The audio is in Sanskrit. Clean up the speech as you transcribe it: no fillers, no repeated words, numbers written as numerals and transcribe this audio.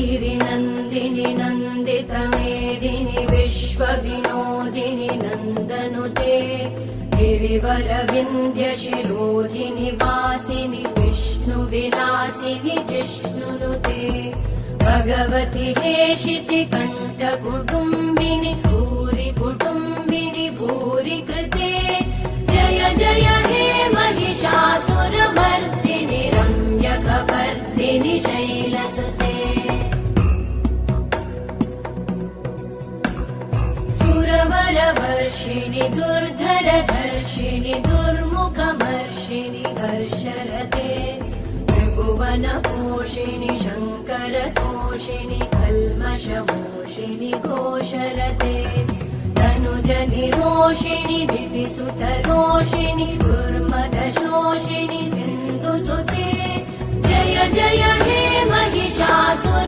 गिरिनन्दिनि नन्दितमेदिनि विश्वविनोदिनि नन्दनुते गिरिवरविन्द्यशिरोधिनि वासिनि विष्णुविलासिनि जिष्णुनुते भगवति हेशिति कण्ठकुटुम्बिनि भूरि कुटुम्बिनि भूरि कृते जय जय हे महिषासुरमर्दिनि रम्यकपर्दिनि शैलसुते सुरवरवर्षिणि दुर्धरधर्षिणि दुर्मुखमर्षिणि हर्षरते त्रिभुवनपोषिणि शङ्करतोषिणि कल्मषमोषिणि घोषरते तनुजनिरोषिणि दिविसुतरोषिणि दुर्मदशोषिणि सिन्धुसुते जय जय हे महिषासुर